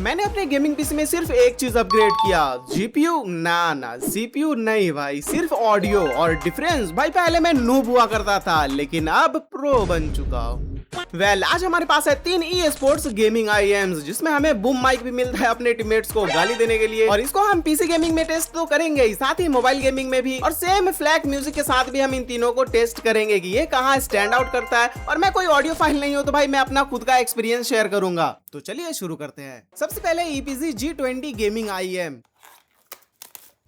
मैंने अपने gaming PC में सिर्फ एक चीज अपग्रेड किया, जीपीयू ना सीपीयू नहीं भाई, सिर्फ ऑडियो। और डिफरेंस भाई, पहले मैं नूब हुआ करता था लेकिन अब प्रो बन चुका हूँ। आज हमारे पास है 3 ई स्पोर्ट्स गेमिंग IEMs, जिसमें हमें बूम माइक भी मिलता है अपने टीममेट्स को गाली देने के लिए। और इसको हम पीसी गेमिंग में टेस्ट तो करेंगे ही, साथ ही मोबाइल गेमिंग में भी, और सेम फ्लैग म्यूजिक के साथ भी हम इन तीनों को टेस्ट करेंगे कि ये कहाँ स्टैंड आउट करता है। और मैं कोई ऑडियो फाइल नहीं हूँ तो भाई मैं अपना खुद का एक्सपीरियंस शेयर करूंगा। तो चलिए शुरू करते हैं। सबसे पहले EPZ G20 गेमिंग IEM,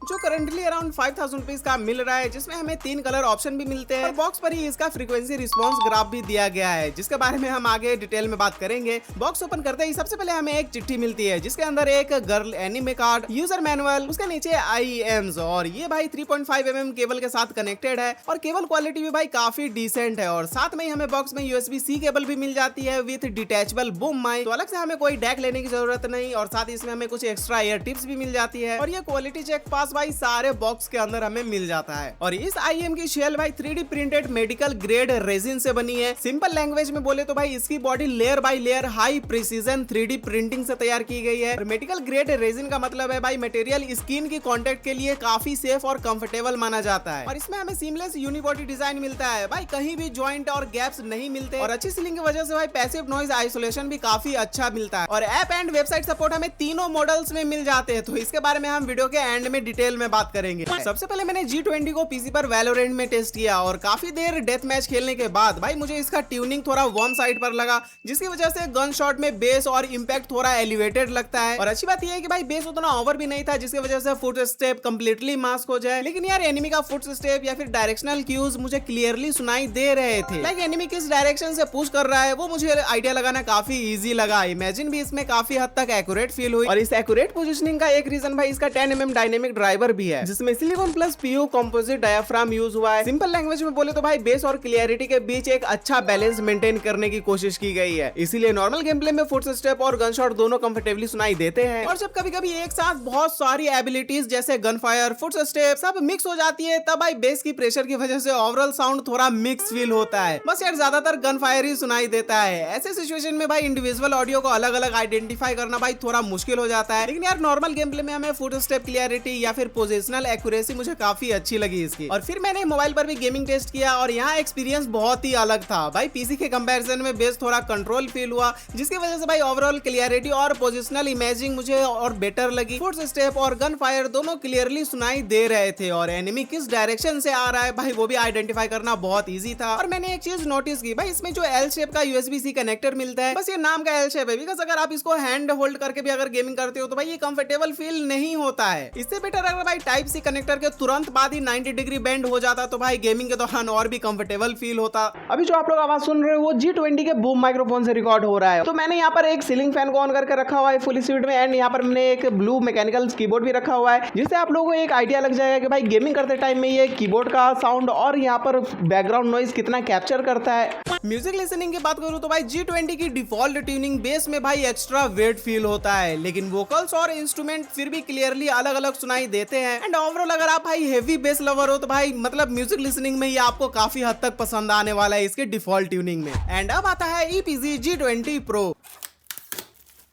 जो करंटली अराउंड 5000 रुपीज का मिल रहा है, जिसमें हमें 3 कलर ऑप्शन भी मिलते हैं और बॉक्स पर ही इसका फ्रीक्वेंसी रिस्पांस ग्राफ भी दिया गया है, जिसके बारे में हम आगे डिटेल में बात करेंगे। बॉक्स ओपन करते ही सबसे पहले हमें एक चिट्ठी मिलती है, जिसके अंदर एक girl anime card, user manual, उसके नीचे IEMs, और ये भाई 3.5 mm केबल के साथ कनेक्टेड है और केबल क्वालिटी भी भाई काफी डिसेंट है। और साथ में ही हमें बॉक्स में USB-C केबल भी मिल जाती है विथ डिटैचेबल बूम माइक, तो अलग से हमें कोई डैक लेने की जरूरत नहीं। और साथ ही इसमें हमें कुछ एक्स्ट्रा एयर टिप्स भी मिल जाती है। और ये क्वालिटी चेक पास भाई सारे बॉक्स के अंदर हमें मिल जाता है। और इस IEM की शेल भाई 3D printed medical grade resin से बनी है। सिंपल लैंग्वेज में बोले तो भाई इसकी body layer by layer high precision 3D printing से तैयार की गई है। और मेडिकल ग्रेड रेजिन का मतलब है भाई मटेरियल स्किन की कांटेक्ट के लिए काफी सेफ और कंफर्टेबल माना जाता है। और इसमें हमें सीमलेस यूनिबॉडी डिजाइन मिलता है भाई, कहीं भी जॉइंट और गैप्स नहीं मिलते। और अच्छी सीलिंग की वजह से भाई पैसिव नॉइज आइसोलेशन भी काफी अच्छा मिलता है। और ऐप एंड वेबसाइट सपोर्ट हमें तीनों मॉडल्स में मिल जाते हैं, तो इसके बारे में हम वीडियो के एंड में डिटेल में बात करेंगे। सबसे पहले मैंने G20 को पीसी पर वैलोरेंट में टेस्ट किया और काफी देर डेथ मैच खेलने के बाद भाई मुझे इसका ट्यूनिंग थोड़ा वार्म साइड पर लगा, जिसकी वजह से गन शॉट में बेस और इंपैक्ट थोड़ा एलिवेटेड लगता है। और अच्छी बात यह है कि भाई बेस उतना ओवर भी नहीं था, जिसकी वजह से फुट स्टेप कंप्लीटली मास्क हो जाए। लेकिन यार एनिमी का फुट स्टेप या फिर डायरेक्शनल क्यूज मुझे क्लियरली सुनाई दे रहे थे। लाइक एनिमी किस डायरेक्शन से पुश कर रहा है वो मुझे आइडिया लगाना काफी इजी लगा। इमेजिन भी इसमें काफी हद तक एक्यूरेट फील हुई। और इस एक्यूरेट पोजीशनिंग का एक रीजन भाई इसका 10 mm डायनेमिक ड्राइवर भी है, जिसमें silicon plus PU composite diaphragm use हुआ है। सिंपल लैंग्वेज में बोले तो भाई बेस और क्लियरिटी के बीच एक अच्छा बैलेंस मेंटेन करने की कोशिश की गई है। इसीलिए नॉर्मल गेम प्ले में फुट स्टेप और गन शॉट दोनों कंफर्टेबली सुनाई देते हैं। और जब कभी कभी एक साथ बहुत सारी एबिलिटीज जैसे गन फायर, फुट स्टेप सब मिक्स हो जाती है, तब भाई बेस की प्रेशर की वजह से ओवरऑल साउंड थोड़ा मिक्स फील होता है। बस यार ज्यादातर गन फायर ही सुनाई देता है। ऐसे सिचुएशन में भाई इंडिविजुअल ऑडियो को अलग अलग आइडेंटिफाई करना भाई थोड़ा मुश्किल हो जाता है। लेकिन यार नॉर्मल गेम प्ले में हमें फुट स्टेप क्लियरिटी या फिर पोजिशनल एक्यूरेसी मुझे काफी अच्छी लगी इसकी। और फिर मैंने मोबाइल पर भी गेमिंग टेस्ट किया और यहाँ एक्सपीरियंस बहुत ही अलग था भाई। पीसी के कंपैरिजन में बेस थोड़ा कंट्रोल फील हुआ, जिसकी वजह से भाई ओवरऑल क्लियरिटी और पोजिशनल इमेजिंग मुझे और बेटर लगी। फुट स्टेप और गन फायर दोनों क्लियरली सुनाई दे रहे थे और एनिमी किस डायरेक्शन से आ रहा है भाई वो भी आइडेंटिफाई करना बहुत ईजी था। और मैंने एक चीज नोटिस की भाई, इसमें जो L शेप का USB-C कनेक्टर मिलता है, बस ये नाम का L शेप है, बिकॉज अगर आप इसको हैंड होल्ड करके भी अगर गेमिंग करते हो तो भाई ये कंफर्टेबल फील नहीं होता है। इससे बेटर अगर भाई Type-C कनेक्टर के तुरंत बाद ही 90 डिग्री बेंड हो जाता तो भाई गेमिंग के दौरान और भी कंफर्टेबल फील होता। अभी जो आप लोग आवाज सुन रहे हो वो G20 के बूम माइक्रोफोन से रिकॉर्ड हो रहा है। तो मैंने यहाँ पर एक सीलिंग फैन को ऑन करके रखा हुआ है फुल स्पीड में, एंड यहाँ पर मैंने एक ब्लू मैकेनिकल कीबोर्ड भी रखा हुआ है, जिससे आप लोगों को एक आइडिया लग जाएगा कि भाई गेमिंग करते टाइम में ये कीबोर्ड का साउंड और यहाँ पर बैकग्राउंड नॉइज कितना कैप्चर करता है। म्यूजिक लिसनिंग की बात करूँ तो भाई G20 की डिफॉल्ट ट्यूनिंग बेस में भाई एक्स्ट्रा वेट फील होता है, लेकिन वोकल्स और इंस्ट्रूमेंट फिर भी क्लियरली अलग अलग सुनाई देते हैं। एंड ओवरऑल अगर आप भाई हेवी बेस लवर हो तो भाई मतलब म्यूजिक लिसनिंग में ये आपको काफी हद तक पसंद आने वाला है इसके डिफॉल्ट ट्यूनिंग में। एंड अब आता है EPZ G20 Pro,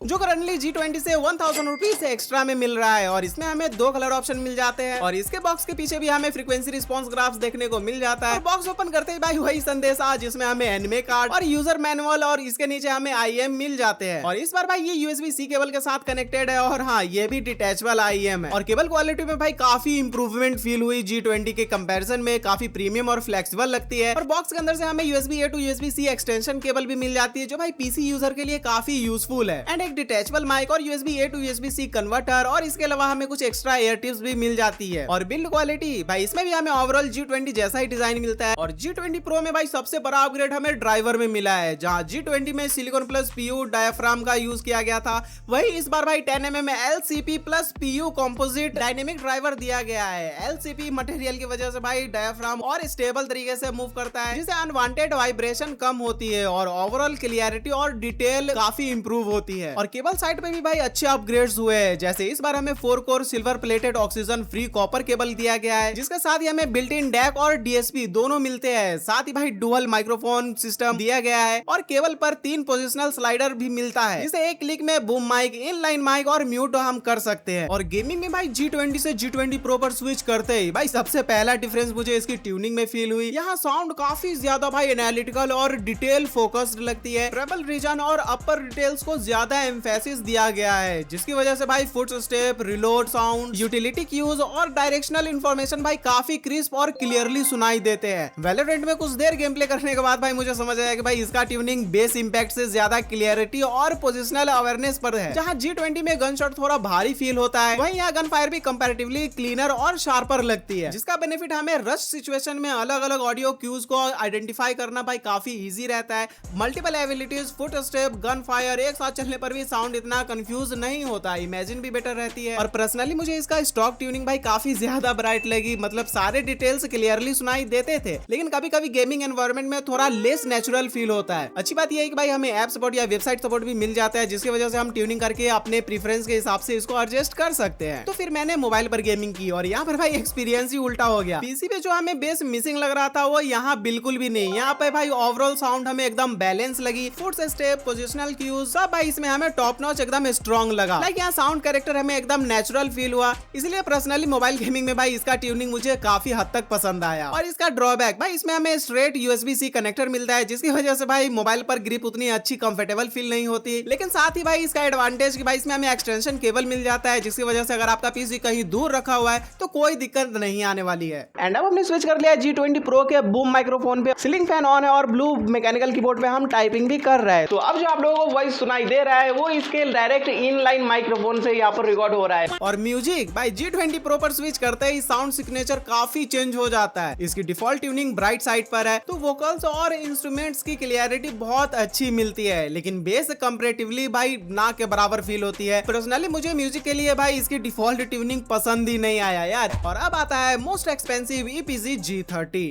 जो करंटली G20 से 1000 रुपीज से एक्स्ट्रा में मिल रहा है। और इसमें हमें 2 कलर ऑप्शन मिल जाते हैं और इसके बॉक्स के पीछे भी हमें फ्रीक्वेंसी रिस्पांस ग्राफ्स देखने को मिल जाता है। बॉक्स ओपन करते ही भाई वही संदेशा, जिसमें हमें एनिमे कार्ड और यूजर मैनुअल और इसके नीचे हमें IEM मिल जाते हैं। और इस बार भाई ये USB-C केबल के साथ कनेक्टेड है और हाँ ये भी डिटैचेबल IEM है। और केबल क्वालिटी में भाई काफी इंप्रूवमेंट फील हुई G20 के कंपेरिजन में, काफी प्रीमियम और फ्लेक्सिबल लगती है। और बॉक्स के अंदर से हमें USB-A to USB-C extension cable भी मिल जाती है, जो भाई PC यूजर के लिए काफी यूजफुल है। एंड एक डिटैचेबल माइक और USB-A to USB-C कन्वर्टर, और इसके अलावा हमें कुछ एक्स्ट्रा एयर टिप्स भी मिल जाती है। और बिल्ड क्वालिटी भाई इसमें भी हमें ओवरऑल G20 जैसा ही डिजाइन मिलता है। और G20 Pro में भाई सबसे बड़ा अपग्रेड हमें ड्राइवर में मिला है, जहां G20 में सिलिकॉन प्लस PU डायाफ्राम का यूज किया गया था, वही इस बार भाई 10 mm LCP plus PU composite dynamic driver दिया गया है। LCP मटेरियल की वजह से भाई डायाफ्राम और स्टेबल तरीके से मूव करता है, जिससे अनवांटेड वाइब्रेशन कम होती है और ओवरऑल क्लियरिटी और डिटेल काफी इंप्रूव होती है। और केबल साइड पे भी भाई अच्छे अपग्रेड्स हुए हैं, जैसे इस बार हमें 4 core silver plated oxygen free copper cable दिया गया है, जिसके साथ ही हमें बिल्ट इन डैक और डीएसपी दोनों मिलते हैं। साथ ही भाई डुअल माइक्रोफोन सिस्टम दिया गया है और केबल पर 3 पोजिशनल स्लाइडर भी मिलता है, जिसे एक क्लिक में बूम माइक, इनलाइन माइक और म्यूट हम कर सकते हैं। और गेमिंग में भाई G20 से G20 Pro पर स्विच करते ही भाई सबसे पहला डिफरेंस मुझे इसकी ट्यूनिंग में फील हुई। यहाँ साउंड काफी ज्यादा भाई एनालिटिकल और डिटेल फोकस्ड लगती है। ट्रेबल रीजन और अपर डिटेल्स को ज्यादा एम्फेसिस दिया गया है, जिसकी वजह से भाई foot step, reload sound, utility cues और डायरेक्शनल इंफॉर्मेशन भाई काफी क्रिस्प और क्लियरली सुनाई देते हैं। वैलोरेंट में कुछ देर गेम प्ले करने के बाद भाई मुझे समझ आया कि भाई इसका ट्यूनिंग बेस इंपैक्ट से ज्यादा क्लियरिटी और पोजिशनल अवेयरनेस पर है। जहाँ G20 में गन शॉट थोड़ा भारी फील होता है, वहीं यहाँ गन फायर भी कंपैरेटिवली क्लीनर और शार्पर लगती है, जिसका बेनिफिट हमें रश सिचुएशन में अलग अलग ऑडियो क्यूज को आइडेंटिफाई करना भाई काफी इजी रहता है। Multiple abilities, foot step, gun fire एक साथ चलने पर भी साउंड इतना कंफ्यूज नहीं होता, इमेजिन भी बेटर रहती है। और पर्सनली मुझे इसका स्टॉक ट्यूनिंग भाई काफी ज्यादा ब्राइट लगी, मतलब सारे डिटेल्स क्लियरली सुनाई देते थे, लेकिन कभी कभी गेमिंग एनवायरनमेंट में थोड़ा लेस नेचुरल फील होता है। अच्छी बात यह है कि भाई हमें ऐप सपोर्ट या वेबसाइट सपोर्ट भी मिल जाता है, जिसकी वजह से हम ट्यूनिंग करके अपने प्रेफरेंस के हिसाब से इसको एडजस्ट कर सकते हैं। तो फिर मैंने मोबाइल पर गेमिंग की और यहाँ पर भाई एक्सपीरियंस ही उल्टा हो गया। पीसी पे जो हमें बेस मिसिंग लग रहा था वो यहाँ बिल्कुल भी नहीं। यहाँ पे भाई ओवरऑल साउंड हमें एकदम बैलेंस लगी, फुट स्टेप, पोजिशनल क्यूज सब भाई इसमें हमें टॉप नॉच एकदम स्ट्रॉन्ग लगा। लाइक यहाँ साउंड कैरेक्टर हमें एकदम नेचुरल फील हुआ, इसलिए पर्सनली मोबाइल गेमिंग में भाई इसका ट्यूनिंग मुझे काफी हद तक पसंद आया। और इसका ड्रॉबैक भाई इसमें हमें स्ट्रेट USB-C कनेक्टर मिलता है, जिसकी वजह से भाई मोबाइल पर ग्रिप उतनी अच्छी कंफर्टेबल फील नहीं होती। लेकिन साथ ही भाई इसका एडवांटेज कि भाई इसमें हमें एक्सटेंशन केबल मिल जाता है, जिसकी वजह से अगर आपका पीसी कहीं दूर रखा हुआ है तो कोई दिक्कत नहीं आने वाली है। एंड अब हमने स्विच कर लिया G20 Pro के बूम माइक्रोफोन पे, सीलिंग फैन ऑन है और ब्लू मैकेनिकल कीबोर्ड पे हम टाइपिंग भी कर रहे हैं। तो अब जो आप लोगों को वॉइस सुनाई दे रहा है वो इसके डायरेक्ट इनलाइन माइक्रोफोन से यहाँ पर रिकॉर्ड हो रहा है। और म्यूजिक भाई G20 Pro पर स्विच करते ही साउंड सिग्नेचर काफी चेंज हो जाता है। इसकी डिफॉल्ट ट्यूनिंग ब्राइट साइड पर है, तो वोकल्स और इंस्ट्रूमेंट्स की क्लियरिटी बहुत अच्छी मिलती है, लेकिन बेस कंपैरेटिवली भाई ना के बराबर फील होती है। पर्सनली मुझे म्यूजिक के लिए भाई इसकी डिफॉल्ट ट्यूनिंग पसंद ही नहीं आया यार। और अब आता है मोस्ट एक्सपेंसिव EPC G30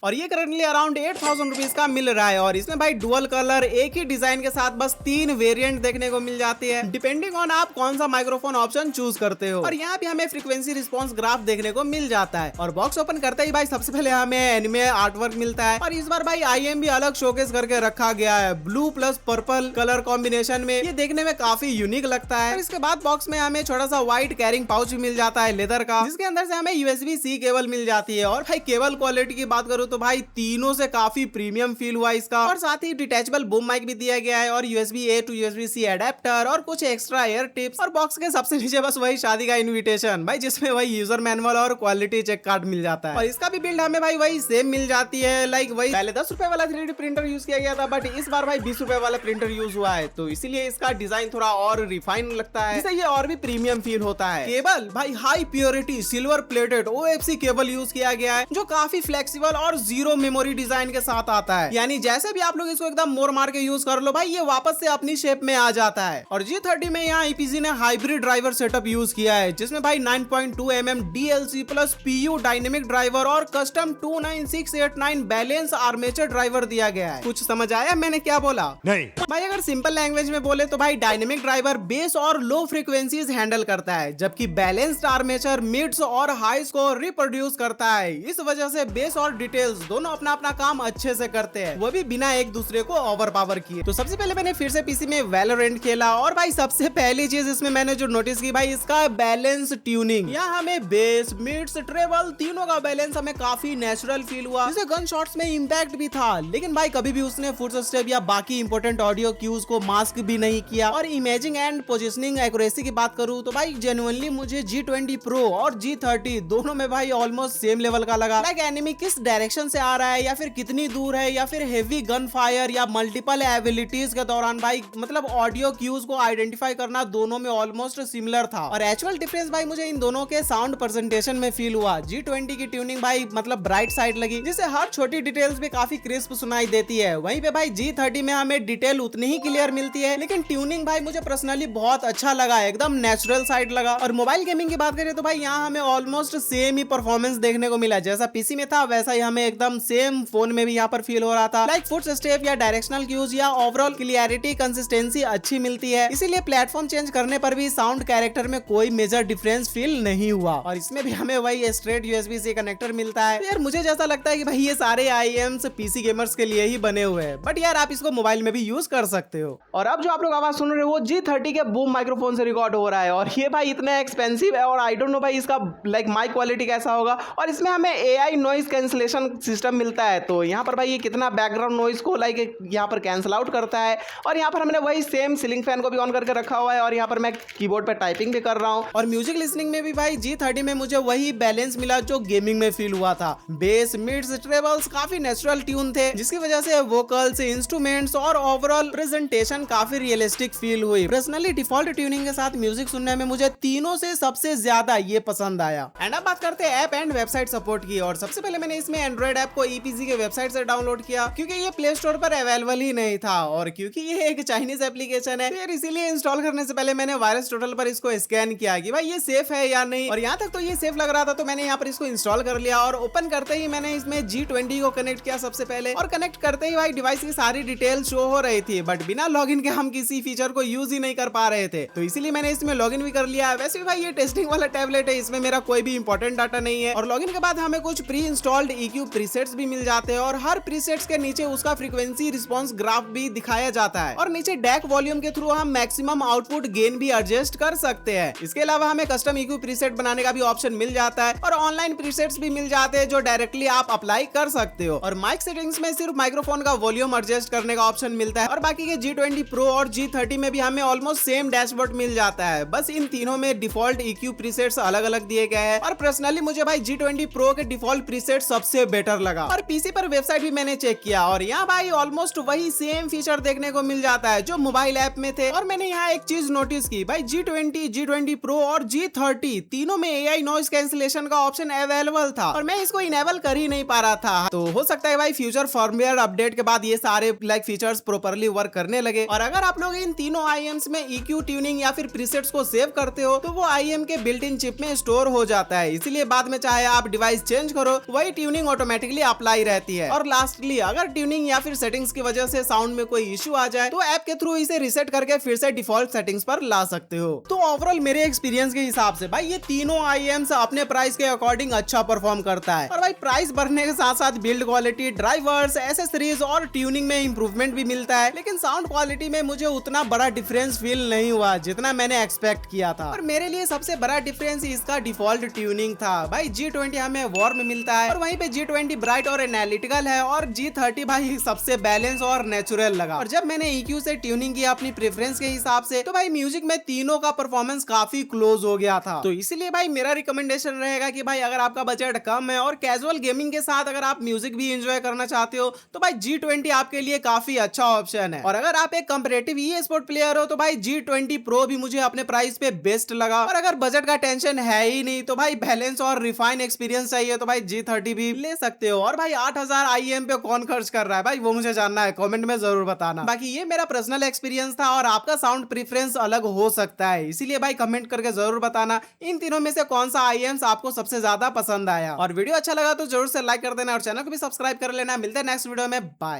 और ये करंटली अराउंड 8000 रुपीज का मिल रहा है। और इसमें भाई डुअल कलर एक ही डिजाइन के साथ बस 3 वेरिएंट देखने को मिल जाती है, डिपेंडिंग ऑन आप कौन सा माइक्रोफोन ऑप्शन चूज करते हो। और यहाँ भी हमें फ्रीक्वेंसी रिस्पॉन्स ग्राफ देखने को मिल जाता है। और बॉक्स ओपन करते ही भाई सबसे पहले हमें एनिमे आर्टवर्क मिलता है, और इस बार भाई IM भी अलग शोकेस करके रखा गया है, blue plus purple colour combination में। ये देखने में काफी यूनिक लगता है। और इसके बाद बॉक्स में हमें छोटा सा व्हाइट कैरिंग पाउच मिल जाता है लेदर का, जिसके अंदर से हमें USB-C केबल मिल जाती है। और भाई केबल क्वालिटी की बात करूँ तो भाई तीनों से काफी प्रीमियम फील हुआ इसका। और साथ ही डिटैचेबल बूम माइक भी दिया गया है और USB-A to USB-C अडेप्टर और कुछ एक्स्ट्रा एयर टिप्स। और बॉक्स के सबसे नीचे बस वही शादी का इनविटेशन भाई, जिसमें वही यूजर मैनुअल और क्वालिटी चेक कार्ड मिल जाता है। और इसका भी बिल्ड हमें भाई वही सेम मिल जाती है, लाइक वही पहले 10 रुपए वाला 3D प्रिंटर यूज किया गया था, बट इस बार भाई 20 रुपए वाला प्रिंटर यूज हुआ है, तो इसीलिए इसका डिजाइन थोड़ा और रिफाइन लगता है, जिससे ये और भी प्रीमियम फील होता है। केबल भाई high purity silver plated OFC cable use किया गया है, जो काफी फ्लेक्सिबल और जीरो मेमोरी डिजाइन के साथ आता है। यानी जैसे भी आप लोग इसको एकदम मोड़ मार के यूज कर लो भाई, ये वापस से अपनी शेप में आ जाता है। और G30 में यहाँ EPC ने हाइब्रिड ड्राइवर सेटअप यूज किया है, जिसमें भाई 9.2 mm DLC plus PU dynamic driver और कस्टम 29689 बैलेंस आर्मेचर ड्राइवर दिया गया है। कुछ समझ आया मैंने क्या बोला? नहीं भाई, अगर सिंपल लैंग्वेज में बोले तो भाई डायनेमिक ड्राइवर बेस और लो फ्रीक्वेंसीज हैंडल करता है, जबकि बैलेंस्ड आर्मेचर मिड्स और हाइस को रिप्रोड्यूस करता है। इस वजह से बेस और डिटेल्स दोनों अपना अपना काम अच्छे से करते हैं, वो भी बिना एक दूसरे को ओवरपावर किए। तो सबसे पहले मैंने फिर से पीसी में वैलोरेंट खेला, और भाई सबसे पहली चीज इसमें मैंने जो नोटिस की भाई, इसका बैलेंस ट्यूनिंग। यहाँ हमें बेस, मिड्स, ट्रेबल तीनों का बैलेंस हमें काफी नेचुरल फील हुआ, जिससे गन शॉट्स में इंपैक्ट भी था, लेकिन भाई कभी भी उसने फुट स्टेप या बाकी इंपॉर्टेंट ऑडियो क्यूज को मास्क भी नहीं किया। और इमेजिंग एंड पोजिशनिंग एक्यूरेसी की बात करूँ तो भाई जेन्युइनली मुझे G20 Pro और G30 दोनों में भाई ऑलमोस्ट सेम लेवल का लगा। लाइक एनिमी किस डायरेक्शन से आ रहा है, या फिर कितनी दूर है, या फिर हेवी गन फायर या मल्टीपल एबिलिटीज के दौरान भाई मतलब ऑडियो क्यूज को आइडेंटिफाई करना दोनों में ऑलमोस्ट सिमिलर था। और एक्चुअल डिफरेंस भाई मुझे इन दोनों के साउंड प्रेजेंटेशन में फील हुआ। G20 की ट्यूनिंग भाई मतलब ब्राइट साइड लगी, जिससे हर छोटी डिटेल्स भी काफी क्रिस्प सुनाई देती है। वहीं पे भाई G30 में हमें डिटेल उतनी ही क्लियर मिलती है, लेकिन ट्यूनिंग भाई मुझे पर्सनली बहुत अच्छा लगा, एकदम नेचुरल साइड लगा। और मोबाइल गेमिंग की बात करें तो भाई यहाँ हमें ऑलमोस्ट सेम ही परफॉर्मेंस देखने को मिला, जैसा पीसी में था वैसा ही हमें एकदम सेम फोन में भी यहाँ पर फील हो रहा था। लाइक फुट स्टेप या डायरेक्शनल क्यूज या ओवरऑल क्लियरिटी कंसिस्टेंसी अच्छी मिलती है, इसीलिए प्लेटफॉर्म चेंज करने पर भी साउंड कैरेक्टर में कोई मेजर डिफरेंस फील नहीं हुआ। और इसमें भी हमें वही स्ट्रेट यूएसबी से कनेक्टर मिलता है। यार मुझे जैसा लगता है कि भाई ये सारे आईएम्स पीसी गेमर्स के लिए ही बने हुए हैं, बट यार आप इसको मोबाइल में भी यूज कर सकते हो। और अब जो आप लोग आवाज सुन रहे हो वो G30 के बूम माइक्रोफोन से रिकॉर्ड हो रहा है, और ये भाई इतना एक्सपेंसिव है और आई डोंट नो भाई इसका लाइक माइक क्वालिटी कैसा होगा। और इसमें हमें एआई नॉइज कैंसिलेशन सिस्टम मिलता है, तो यहाँ पर भाई ये कितना बैकग्राउंड नॉइज को लाइक यहाँ पर कैंसिल आउट करता है। और यहाँ पर हमने वही सेम सीलिंग फैन को भी ऑन करके रखा हुआ है, और यहाँ पर मैं कीबोर्ड पर टाइपिंग भी कर रहा हूँ। और म्यूजिक लिसनिंग में भी भाई G30 में मुझे वही बैलेंस मिला जो गेमिंग में फील हुआ था। बेस, मिड्स, ट्रेबल्स काफी नेचुरल ट्यून थे, जिसकी वजह से वोकल्स, इंस्ट्रूमेंट्स और ओवरऑल प्रेजेंटेशन काफी रियलिस्टिक फील हुई। पर्सनली डिफॉल्ट ट्यूनिंग के साथ म्यूजिक सुनने में मुझे तीनों से सबसे ज्यादा ये पसंद आया। एंड अब बात करते हैं ऐप एंड वेबसाइट सपोर्ट की। और सबसे पहले मैंने इसमें एंड्रॉइड ऐप को ईपीसी के वेबसाइट से डाउनलोड किया, क्योंकि ये प्ले स्टोर पर अवेलेबल ही नहीं था, और क्योंकि ये एक चाइनीज एप्लीकेशन है फिर इसीलिए इंस्टॉल करने से पहले मैंने वायरस टोटल पर इसको स्कैन किया कि भाई ये सेफ है या नहीं। और यहाँ तक तो ये सेफ लग रहा था, तो मैंने यहाँ पर इसको इंस्टॉल कर लिया। और ओपन करते ही मैंने इसमें G20 को कनेक्ट किया सबसे पहले, और कनेक्ट करते ही भाई डिवाइस की सारी डिटेल शो हो रही थी, बट बिना लॉगिन के हम किसी फीचर को यूज ही नहीं कर पा रहे थे, तो इसीलिए मैंने इसमें लॉगिन भी कर लिया। वैसे भी भाई ये टेस्टिंग वाला टैबलेट है, इसमें मेरा कोई भी इंपॉर्टेंट डाटा नहीं है। और लॉगिन के बाद हमें कुछ प्री इंस्टॉल्ड EQ प्रीसेट्स भी मिल जाते हैं, और हर प्रीसेट्स के नीचे उसका फ्रीक्वेंसी रिस्पॉन्स ग्राफ भी दिखाया जाता है, और नीचे डैक वॉल्यूम के थ्रू हम मैक्सिमम आउटपुट गेन भी एडजस्ट कर सकते हैं। इसके अलावा हमें कस्टम EQ प्रीसेट बनाने का भी ऑप्शन मिल जाता है, और ऑनलाइन प्रीसेट्स भी मिल जाते हैं जो डायरेक्टली आप अप्लाई कर सकते हो। और माइक सेटिंग्स में सिर्फ माइक्रोफोन का वॉल्यूम एडजस्ट करने का ऑप्शन मिलता है, और बाकी के G20 Pro और G30 में भी हमें ऑलमोस्ट सेम डैशबोर्ड मिल जाता है, बस इन तीनों में डिफॉल्ट EQ प्रीसेट्स अलग अलग दिए गए हैं। और पर्सनली मुझे भाई G20 Pro के डिफॉल्ट प्रीसेट सबसे बेटर लगा। और पीसी पर वेबसाइट भी मैंने चेक किया, और यहाँ भाई ऑलमोस्ट वही सेम फीचर देखने को मिल जाता है जो मोबाइल ऐप में थे। और मैंने यहाँ एक चीज नोटिस की, भाई G20 Pro और G30 तीनों में AI नॉइज कैंसिलेशन का ऑप्शन अवेलेबल था, और मैं इसको इनेबल कर ही नहीं पा रहा था। तो हो सकता है भाई फ्यूचर फर्मवेयर अपडेट के बाद ये सारे लाइक फीचर्स प्रॉपर्ली वर्क करने लगे। और अगर आप लोग इन तीनों IEMs में EQ ट्यूनिंग या फिर प्रीसेट्स को सेव करते हो, तो वो IEM के बिल्ट इन चिप में स्टोर हो जाता है, इसीलिए बाद में चाहे आप डिवाइस चेंज करो वही ट्यूनिंग ऑटोमेटिकली अप्लाई रहती है। और लास्टली अगर ट्यूनिंग या फिर सेटिंग्स की वजह से साउंड में कोई इश्यू आ जाए, तो ऐप के थ्रू इसे रिसेट करके फिर से डिफॉल्ट सेटिंग्स पर ला सकते हो। तो ओवरऑल मेरे एक्सपीरियंस के हिसाब से भाई ये तीनों IEMs अपने प्राइस के अकॉर्डिंग अच्छा परफॉर्म करता है। और भाई प्राइस बढ़ने के साथ साथ बिल्ड क्वालिटी, ड्राइवर्स, एसेसरीज और ट्यूनिंग में इंप्रूवमेंट भी मिलता है, लेकिन साउंड क्वालिटी में मुझे उतना बड़ा डिफरेंस फील नहीं हुआ जितना मैंने एक्सपेक्ट किया था। और मेरे लिए सबसे बड़ा डिफरेंस इसका डिफॉल्ट ट्यूनिंग था। भाई G20 हमें वार्म मिलता है, और वहीं पे G20 ब्राइट और एनालिटिकल है, और G30 भाई सबसे बैलेंस और नेचुरल लगा। और जब मैंने EQ से ट्यूनिंग किया अपनी प्रेफरेंस के हिसाब से, तो भाई म्यूजिक में तीनों का परफॉर्मेंस काफी क्लोज हो गया था। तो इसीलिए भाई मेरा रिकमेंडेशन रहेगा कि भाई अगर आपका बजट कम है और कैजुअल गेमिंग के साथ अगर आप म्यूजिक भी एंजॉय करना चाहते हो, तो भाई G20 आपके लिए काफी अच्छा ऑप्शन है। और अगर आप एक कंपेटिटिव e-स्पोर्ट प्लेयर हो, तो भाई G20 Pro भी मुझे अपने प्राइस पे बेस्ट लगा। और अगर बजट का टेंशन है ही नहीं, तो भाई बैलेंस और रिफाइन एक्सपीरियंस चाहिए, तो भाई G30 भी ले सकते हो। और भाई 8000 IEM पे कौन खर्च कर रहा है भाई, वो मुझे जानना है, कमेंट में जरूर बताना। बाकी ये मेरा पर्सनल एक्सपीरियंस था, और आपका साउंड प्रेफरेंस अलग हो सकता है, इसीलिए भाई कमेंट करके जरूर बताना इन तीनों में से कौन सा IEMs आपको सबसे ज्यादा पसंद आया। और वीडियो अच्छा लगा तो जरूर से लाइक कर देना, और चैनल को भी सब्सक्राइब कर लेना। मिलते हैं नेक्स्ट वीडियो में, बाय।